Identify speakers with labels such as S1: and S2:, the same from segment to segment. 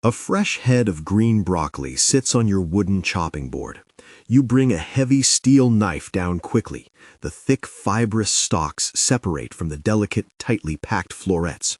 S1: A fresh head of green broccoli sits on your wooden chopping board. You bring a heavy steel knife down quickly. The thick, fibrous stalks separate from the delicate, tightly packed florets.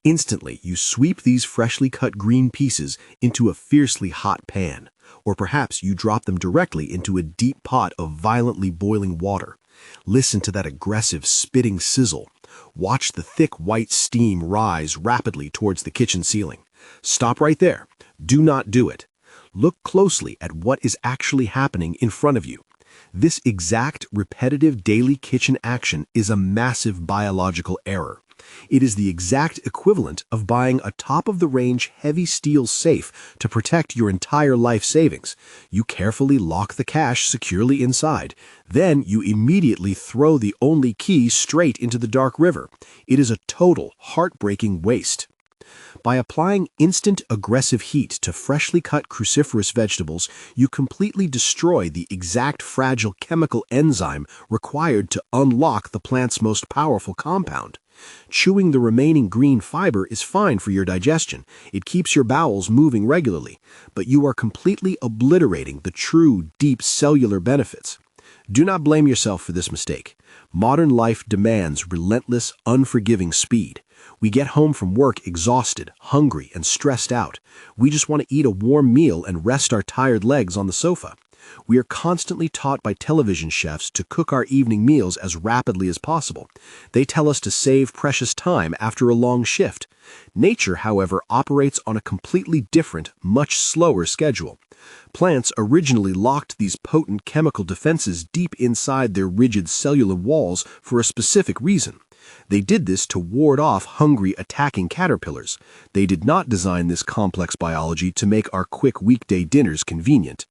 S1: Instantly, you sweep these freshly cut green pieces into a fiercely hot pan, or perhaps you drop them directly into a deep pot of violently boiling water. Listen to that aggressive, spitting sizzle. Watch the thick white steam rise rapidly towards the kitchen ceiling. Stop right there. Do not do it. Look closely at what is actually happening in front of you. This exact, repetitive daily kitchen action is a massive biological error. It is the exact equivalent of buying a top-of-the-range heavy steel safe to protect your entire life savings. You carefully lock the cash securely inside. Then you immediately throw the only key straight into the dark river. It is a total, heartbreaking waste. By applying instant aggressive heat to freshly cut cruciferous vegetables, you completely destroy the exact fragile chemical enzyme required to unlock the plant's most powerful compound. Chewing the remaining green fiber is fine for your digestion. It keeps your bowels moving regularly, but you are completely obliterating the true, deep cellular benefits. Do not blame yourself for this mistake. Modern life demands relentless, unforgiving speed. We get home from work exhausted, hungry, and stressed out. We just want to eat a warm meal and rest our tired legs on the sofa. We are constantly taught by television chefs to cook our evening meals as rapidly as possible. They tell us to save precious time after a long shift. Nature, however, operates on a completely different, much slower schedule. Plants originally locked these potent chemical defenses deep inside their rigid cellular walls for a specific reason. They did this to ward off hungry, attacking caterpillars. They did not design this complex biology to make our quick weekday dinners convenient.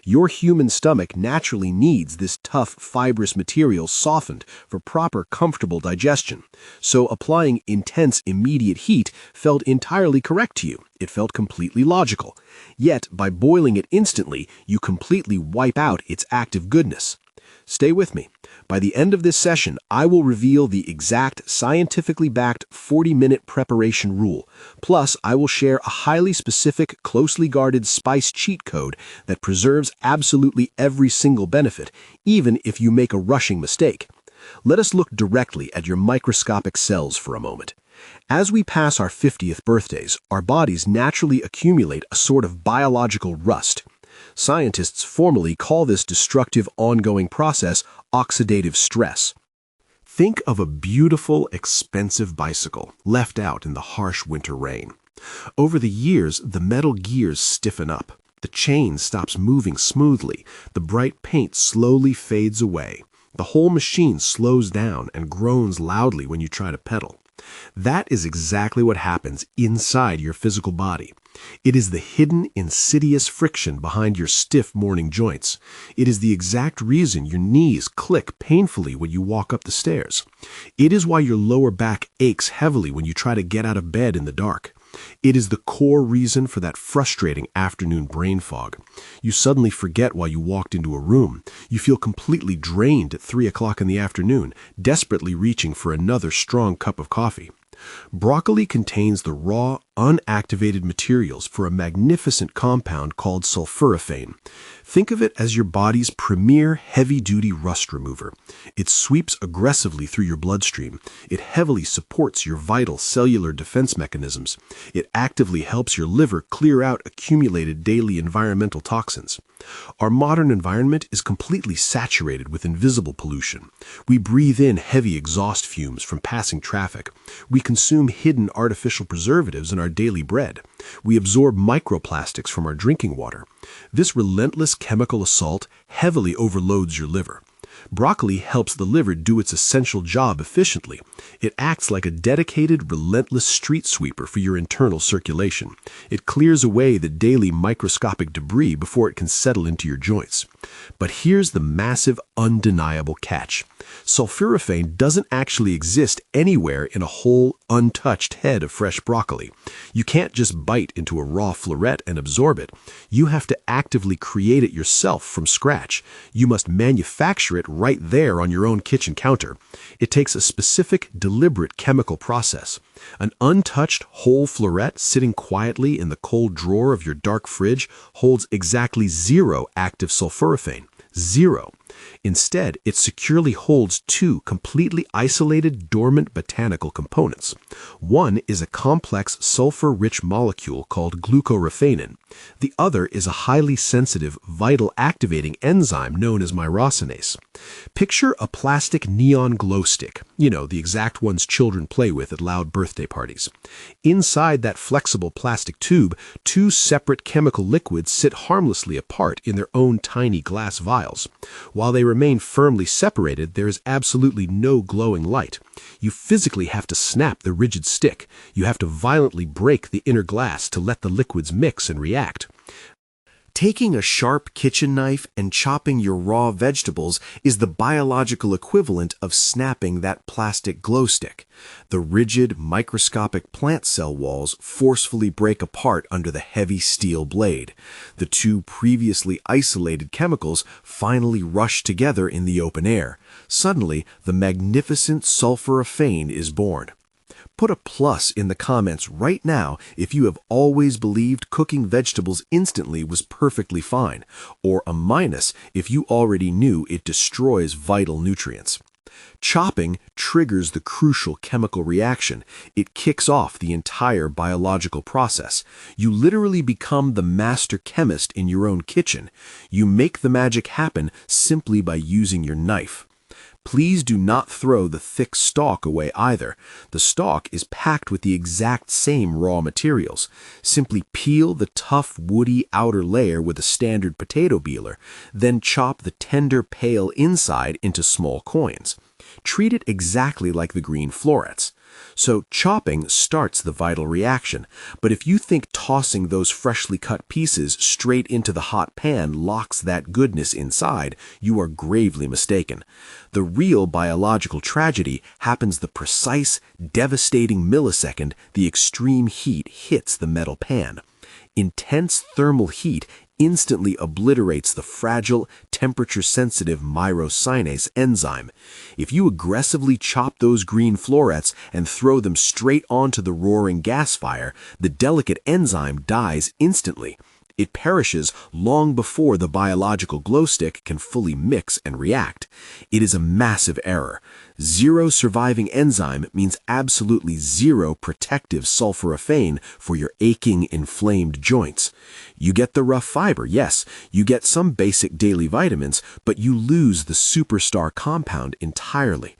S1: Your human stomach naturally needs this tough, fibrous material softened for proper, comfortable digestion. So applying intense, immediate heat felt entirely correct to you. It felt completely logical. Yet, by boiling it instantly, you completely wipe out its active goodness. Stay with me. By the end of this session, I will reveal the exact scientifically backed 40-minute preparation rule. Plus, I will share a highly specific, closely guarded spice cheat code that preserves absolutely every single benefit, even if you make a rushing mistake. Let us look directly at your microscopic cells for a moment. As we pass our 50th birthdays, our bodies naturally accumulate a sort of biological rust. Scientists formally call this destructive ongoing process oxidative stress. Think of a beautiful, expensive bicycle left out in the harsh winter rain. Over the years, the metal gears stiffen up. The chain stops moving smoothly. The bright paint slowly fades away. The whole machine slows down and groans loudly when you try to pedal. That is exactly what happens inside your physical body. It is the hidden, insidious friction behind your stiff morning joints. It is the exact reason your knees click painfully when you walk up the stairs. It is why your lower back aches heavily when you try to get out of bed in the dark. It is the core reason for that frustrating afternoon brain fog. You suddenly forget why you walked into a room. You feel completely drained at 3 o'clock in the afternoon, desperately reaching for another strong cup of coffee. Broccoli contains the raw, unactivated materials for a magnificent compound called sulforaphane. Think of it as your body's premier heavy-duty rust remover. It sweeps aggressively through your bloodstream. It heavily supports your vital cellular defense mechanisms. It actively helps your liver clear out accumulated daily environmental toxins. Our modern environment is completely saturated with invisible pollution. We breathe in heavy exhaust fumes from passing traffic. We consume hidden artificial preservatives in our daily bread. We absorb microplastics from our drinking water. This relentless chemical assault heavily overloads your liver. Broccoli helps the liver do its essential job efficiently. It acts like a dedicated, relentless street sweeper for your internal circulation. It clears away the daily microscopic debris before it can settle into your joints. But here's the massive, undeniable catch. Sulforaphane doesn't actually exist anywhere in a whole, untouched head of fresh broccoli. You can't just bite into a raw floret and absorb it. You have to actively create it yourself from scratch. You must manufacture it right there on your own kitchen counter. It takes a specific, deliberate chemical process. An untouched whole floret sitting quietly in the cold drawer of your dark fridge holds exactly 0 active sulforaphane. 0. Instead, it securely holds 2 completely isolated dormant botanical components. One is a complex sulfur-rich molecule called glucoraphanin. The other is a highly sensitive, vital activating enzyme known as myrosinase. Picture a plastic neon glow stick, the exact ones children play with at loud birthday parties. Inside that flexible plastic tube, 2 separate chemical liquids sit harmlessly apart in their own tiny glass vials. While they remain firmly separated, there is absolutely no glowing light. You physically have to snap the rigid stick. You have to violently break the inner glass to let the liquids mix and react. Taking a sharp kitchen knife and chopping your raw vegetables is the biological equivalent of snapping that plastic glow stick. The rigid, microscopic plant cell walls forcefully break apart under the heavy steel blade. The 2 previously isolated chemicals finally rush together in the open air. Suddenly, the magnificent sulforaphane is born. Put a plus in the comments right now if you have always believed cooking vegetables instantly was perfectly fine, or a minus if you already knew it destroys vital nutrients. Chopping triggers the crucial chemical reaction. It kicks off the entire biological process. You literally become the master chemist in your own kitchen. You make the magic happen simply by using your knife. Please do not throw the thick stalk away either. The stalk is packed with the exact same raw materials. Simply peel the tough, woody outer layer with a standard potato peeler, then chop the tender, pale inside into small coins. Treat it exactly like the green florets. So chopping starts the vital reaction, but if you think tossing those freshly cut pieces straight into the hot pan locks that goodness inside, you are gravely mistaken. The real biological tragedy happens the precise, devastating millisecond the extreme heat hits the metal pan. Intense thermal heat instantly obliterates the fragile, temperature-sensitive myrosinase enzyme. If you aggressively chop those green florets and throw them straight onto the roaring gas fire, the delicate enzyme dies instantly. It perishes long before the biological glow stick can fully mix and react. It is a massive error. 0 surviving enzyme means absolutely 0 protective sulforaphane for your aching, inflamed joints. You get the rough fiber, yes, you get some basic daily vitamins, but you lose the superstar compound entirely.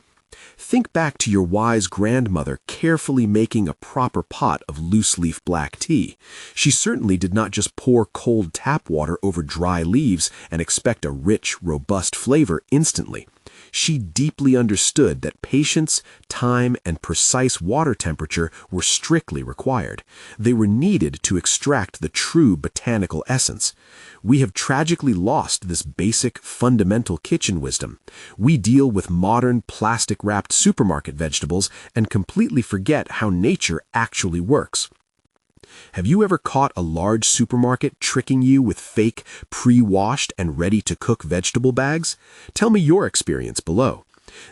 S1: Think back to your wise grandmother carefully making a proper pot of loose-leaf black tea. She certainly did not just pour cold tap water over dry leaves and expect a rich, robust flavor instantly. She deeply understood that patience, time, and precise water temperature were strictly required. They were needed to extract the true botanical essence. We have tragically lost this basic, fundamental kitchen wisdom. We deal with modern, plastic-wrapped supermarket vegetables and completely forget how nature actually works. Have you ever caught a large supermarket tricking you with fake, pre-washed and ready-to-cook vegetable bags? Tell me your experience below.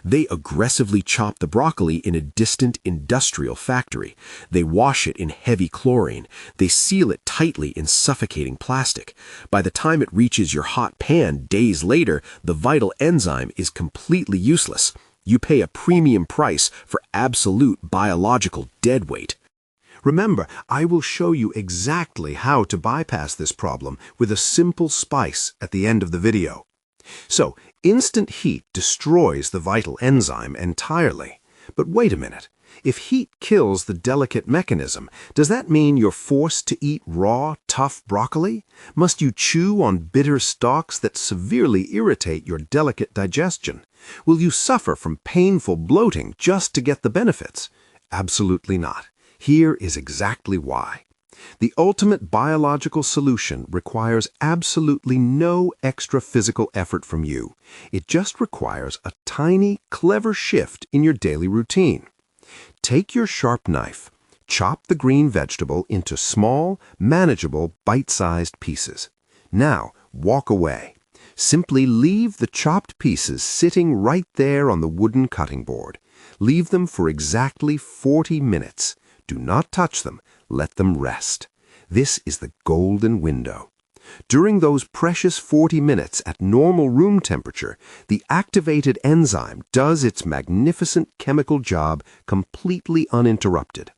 S1: They aggressively chop the broccoli in a distant industrial factory. They wash it in heavy chlorine. They seal it tightly in suffocating plastic. By the time it reaches your hot pan days later, the vital enzyme is completely useless. You pay a premium price for absolute biological deadweight. Remember, I will show you exactly how to bypass this problem with a simple spice at the end of the video. So, instant heat destroys the vital enzyme entirely. But wait a minute. If heat kills the delicate mechanism, does that mean you're forced to eat raw, tough broccoli? Must you chew on bitter stalks that severely irritate your delicate digestion? Will you suffer from painful bloating just to get the benefits? Absolutely not. Here is exactly why. The ultimate biological solution requires absolutely no extra physical effort from you. It just requires a tiny, clever shift in your daily routine.
S2: Take your sharp knife. Chop the green vegetable into small, manageable, bite-sized pieces. Now, walk away. Simply leave the chopped pieces sitting right there on the wooden cutting board. Leave them for exactly 40 minutes. Do not touch them. Let them rest. This is the golden window. During those precious 40 minutes at normal room temperature, the activated enzyme does its magnificent chemical job completely uninterrupted.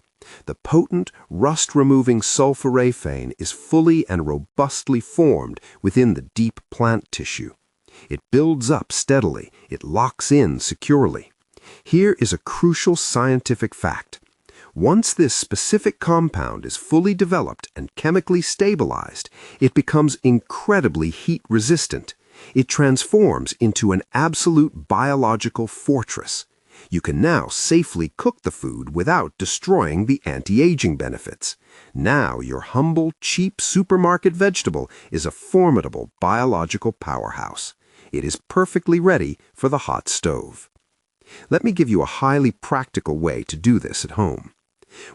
S2: The potent, rust-removing sulforaphane is fully and robustly formed within the deep plant tissue. It builds up steadily. It locks in securely. Here is a crucial scientific fact. Once this specific compound is fully developed and chemically stabilized, it becomes incredibly heat-resistant. It transforms into an absolute biological fortress. You can now safely cook the food without destroying the anti-aging benefits. Now your humble, cheap supermarket vegetable is a formidable biological powerhouse. It is perfectly ready for the hot stove. Let me give you a highly practical way to do this at home.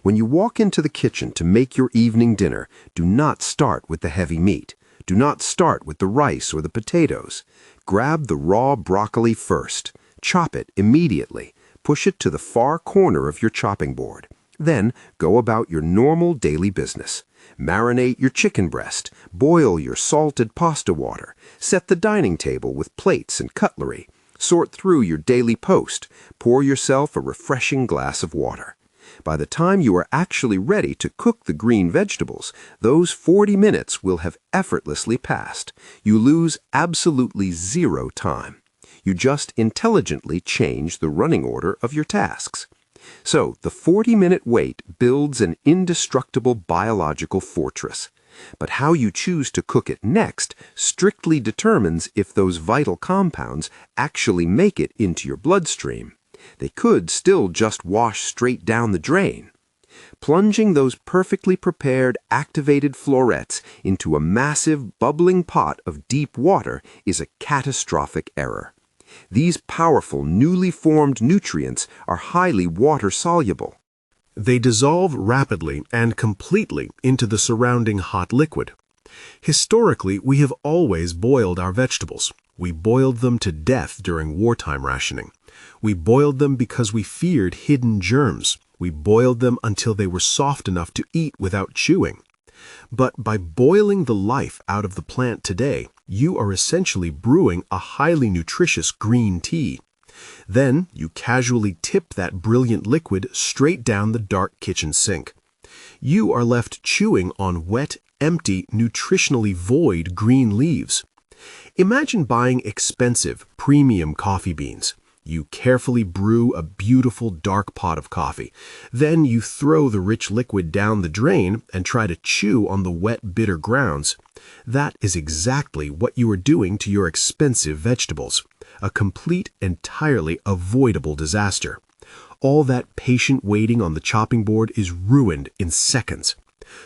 S2: When you walk into the kitchen to make your evening dinner, do not start with the heavy meat. Do not start with the rice or the potatoes. Grab the raw broccoli first. Chop it immediately. Push it to the far corner of your chopping board. Then go about your normal daily business. Marinate your chicken breast. Boil your salted pasta water. Set the dining table with plates and cutlery. Sort through your daily post. Pour yourself a refreshing glass of water. By the time you are actually ready to cook the green vegetables, those 40 minutes will have effortlessly passed. You lose absolutely zero time. You just intelligently change the running order of your tasks. So the 40-minute wait builds an indestructible biological fortress. But how you choose to cook it next strictly determines if those vital compounds actually make it into your bloodstream. They could still just wash straight down the drain. Plunging those perfectly prepared activated florets into a massive bubbling pot of deep water is a catastrophic error. These powerful, newly formed nutrients are highly water-soluble.
S1: They dissolve rapidly and completely into the surrounding hot liquid. Historically, we have always boiled our vegetables. We boiled them to death during wartime rationing. We boiled them because we feared hidden germs. We boiled them until they were soft enough to eat without chewing. But by boiling the life out of the plant today, you are essentially brewing a highly nutritious green tea. Then you casually tip that brilliant liquid straight down the dark kitchen sink. You are left chewing on wet, empty, nutritionally void green leaves. Imagine buying expensive, premium coffee beans. You carefully brew a beautiful dark pot of coffee. Then you throw the rich liquid down the drain and try to chew on the wet, bitter grounds. That is exactly what you are doing to your expensive vegetables. A complete, entirely avoidable disaster. All that patient waiting on the chopping board is ruined in seconds.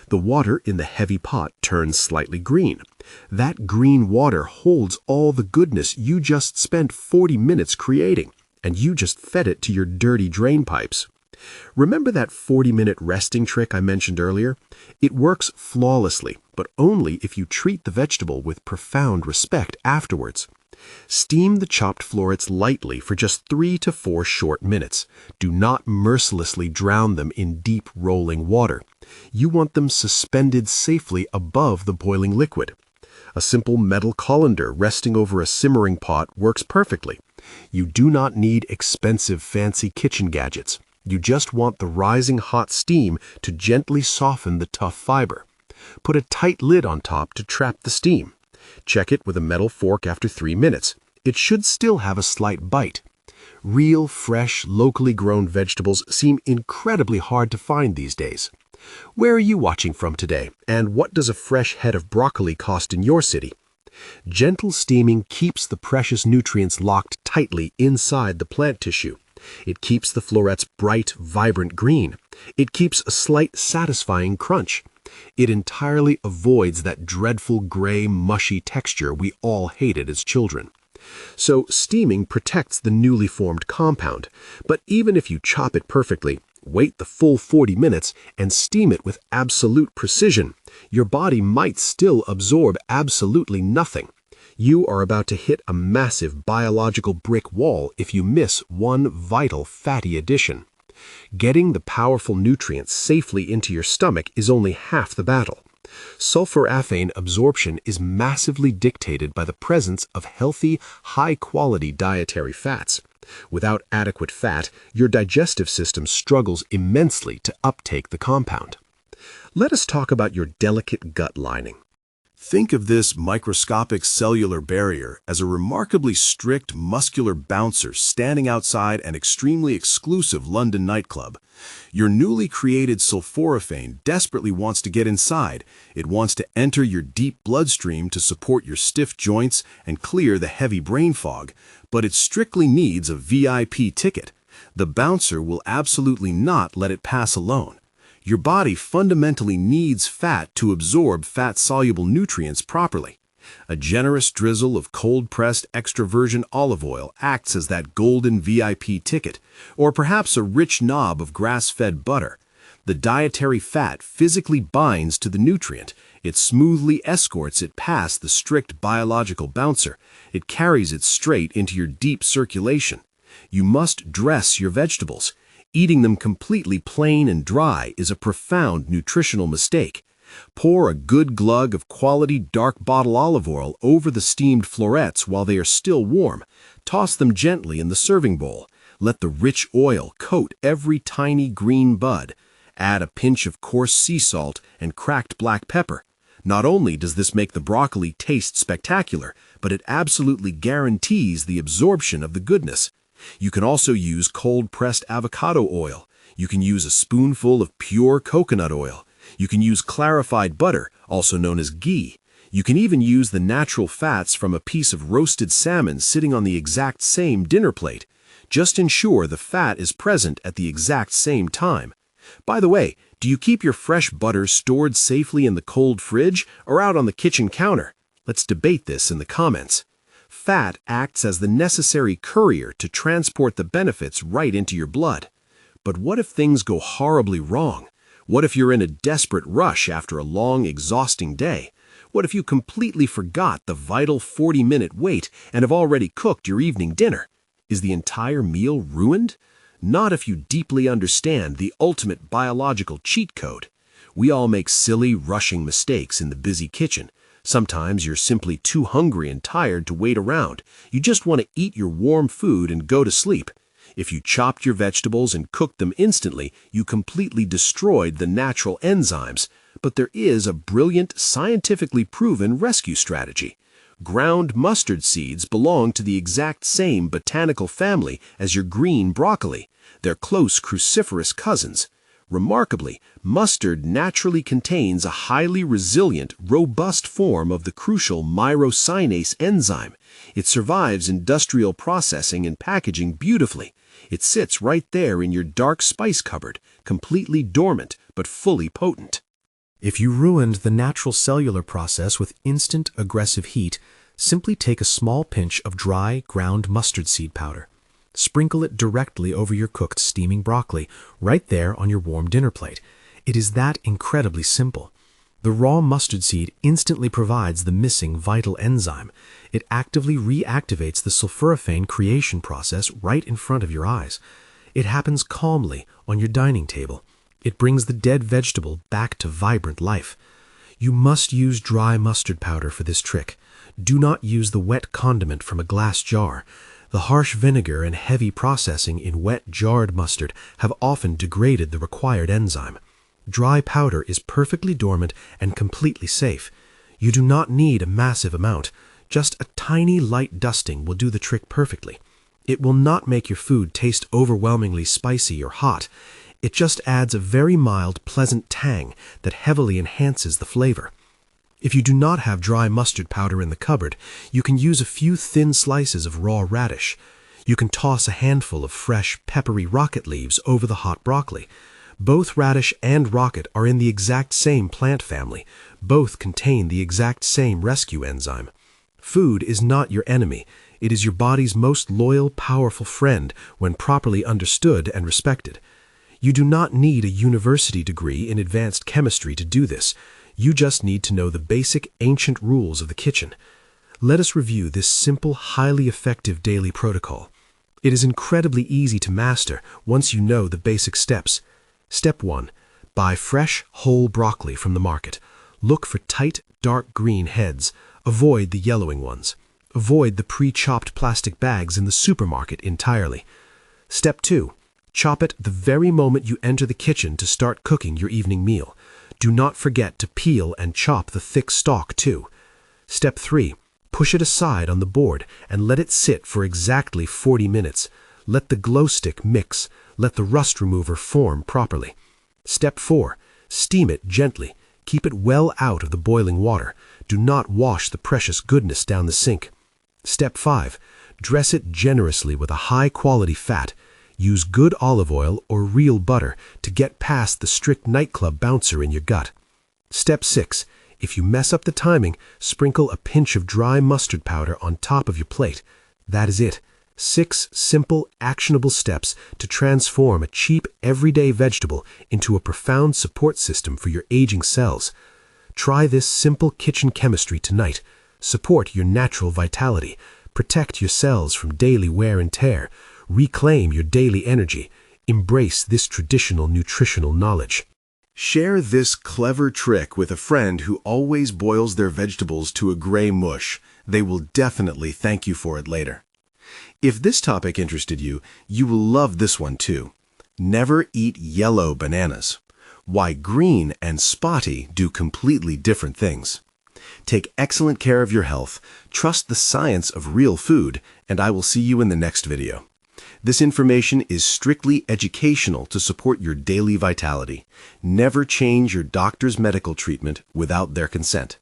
S1: The water in the heavy pot turns slightly green. That green water holds all the goodness you just spent 40 minutes creating, and you just fed it to your dirty drain pipes. Remember that 40-minute resting trick I mentioned earlier? It works flawlessly, but only if you treat the vegetable with profound respect afterwards. Steam the chopped florets lightly for just 3 to 4 short minutes. Do not mercilessly drown them in deep rolling water. You want them suspended safely above the boiling liquid. A simple metal colander resting over a simmering pot works perfectly. You do not need expensive fancy kitchen gadgets. You just want the rising hot steam to gently soften the tough fiber. Put a tight lid on top to trap the steam. Check it with a metal fork after 3 minutes. It should still have a slight bite. Real, fresh, locally grown vegetables seem incredibly hard to find these days. Where are you watching from today, and what does a fresh head of broccoli cost in your city? Gentle steaming keeps the precious nutrients locked tightly inside the plant tissue. It keeps the florets bright, vibrant green. It keeps a slight, satisfying crunch. It entirely avoids that dreadful gray, mushy texture we all hated as children. So steaming protects the newly formed compound, but even if you chop it perfectly, Wait the full 40 minutes and steam it with absolute precision. Your body might still absorb absolutely nothing. You are about to hit a massive biological brick wall if you miss one vital fatty addition. Getting the powerful nutrients safely into your stomach is only half the battle. Sulforaphane absorption is massively dictated by the presence of healthy, high-quality dietary fats. Without adequate fat, your digestive system struggles immensely to uptake the compound. Let us talk about your delicate gut lining. Think of this microscopic cellular barrier as a remarkably strict muscular bouncer standing outside an extremely exclusive London nightclub. Your newly created sulforaphane desperately wants to get inside. It wants to enter your deep bloodstream to support your stiff joints and clear the heavy brain fog, but it strictly needs a VIP ticket. The bouncer will absolutely not let it pass alone. Your body fundamentally needs fat to absorb fat-soluble nutrients properly. A generous drizzle of cold-pressed extra virgin olive oil acts as that golden VIP ticket, or perhaps a rich knob of grass-fed butter. The dietary fat physically binds to the nutrient. It smoothly escorts it past the strict biological bouncer. It carries it straight into your deep circulation. You must dress your vegetables. Eating them completely plain and dry is a profound nutritional mistake. Pour a good glug of quality dark bottle olive oil over the steamed florets while they are still warm. Toss them gently in the serving bowl. Let the rich oil coat every tiny green bud. Add a pinch of coarse sea salt and cracked black pepper. Not only does this make the broccoli taste spectacular, but it absolutely guarantees the absorption of the goodness. You can also use cold-pressed avocado oil. You can use a spoonful of pure coconut oil. You can use clarified butter, also known as ghee. You can even use the natural fats from a piece of roasted salmon sitting on the exact same dinner plate. Just ensure the fat is present at the exact same time. By the way, do you keep your fresh butter stored safely in the cold fridge or out on the kitchen counter? Let's debate this in the comments. Fat acts as the necessary courier to transport the benefits right into your blood. But what if things go horribly wrong? What if you're in a desperate rush after a long, exhausting day? What if you completely forgot the vital 40-minute wait and have already cooked your evening dinner? Is the entire meal ruined? Not if you deeply understand the ultimate biological cheat code. We all make silly, rushing mistakes in the busy kitchen. Sometimes you're simply too hungry and tired to wait around. You just want to eat your warm food and go to sleep. If you chopped your vegetables and cooked them instantly, you completely destroyed the natural enzymes. But there is a brilliant, scientifically proven rescue strategy. Ground mustard seeds belong to the exact same botanical family as your green broccoli. They're close cruciferous cousins. Remarkably, mustard naturally contains a highly resilient, robust form of the crucial myrosinase enzyme. It survives industrial processing and packaging beautifully. It sits right there in your dark spice cupboard, completely dormant but fully potent. If you ruined the natural cellular process with instant aggressive heat, simply take a small pinch of dry, ground mustard seed powder. Sprinkle it directly over your cooked steaming broccoli, right there on your warm dinner plate. It is that incredibly simple. The raw mustard seed instantly provides the missing vital enzyme. It actively reactivates the sulforaphane creation process right in front of your eyes. It happens calmly on your dining table. It brings the dead vegetable back to vibrant life. You must use dry mustard powder for this trick. Do not use the wet condiment from a glass jar. The harsh vinegar and heavy processing in wet, jarred mustard have often degraded the required enzyme. Dry powder is perfectly dormant and completely safe. You do not need a massive amount. Just a tiny light dusting will do the trick perfectly. It will not make your food taste overwhelmingly spicy or hot. It just adds a very mild, pleasant tang that heavily enhances the flavor. If you do not have dry mustard powder in the cupboard, you can use a few thin slices of raw radish. You can toss a handful of fresh, peppery rocket leaves over the hot broccoli. Both radish and rocket are in the exact same plant family. Both contain the exact same rescue enzyme. Food is not your enemy. It is your body's most loyal, powerful friend when properly understood and respected. You do not need a university degree in advanced chemistry to do this. You just need to know the basic ancient rules of the kitchen. Let us review this simple, highly effective daily protocol. It is incredibly easy to master once you know the basic steps. Step 1. Buy fresh, whole broccoli from the market. Look for tight, dark green heads. Avoid the yellowing ones. Avoid the pre-chopped plastic bags in the supermarket entirely. Step 2. Chop it the very moment you enter the kitchen to start cooking your evening meal. Do not forget to peel and chop the thick stalk too. Step 3. Push it aside on the board and let it sit for exactly 40 minutes. Let the glow stick mix. Let the rust remover form properly. Step 4. Steam it gently. Keep it well out of the boiling water. Do not wash the precious goodness down the sink. Step 5. Dress it generously with a high-quality fat. Use good olive oil or real butter to get past the strict nightclub bouncer in your gut. Step 6. If you mess up the timing, sprinkle a pinch of dry mustard powder on top of your plate. That is it. 6 simple, actionable steps to transform a cheap, everyday vegetable into a profound support system for your aging cells. Try this simple kitchen chemistry tonight. Support your natural vitality. Protect your cells from daily wear and tear. Reclaim your daily energy. Embrace this traditional nutritional knowledge.
S2: Share this clever trick with a friend who always boils their vegetables to a gray mush. They will definitely thank you for it later. If this topic interested you, you will love this one too. Never eat yellow bananas. Why green and spotty do completely different things. Take excellent care of your health, trust the science of real food, and I will see you in the next video. This information is strictly educational to support your daily vitality. Never change your doctor's medical treatment without their consent.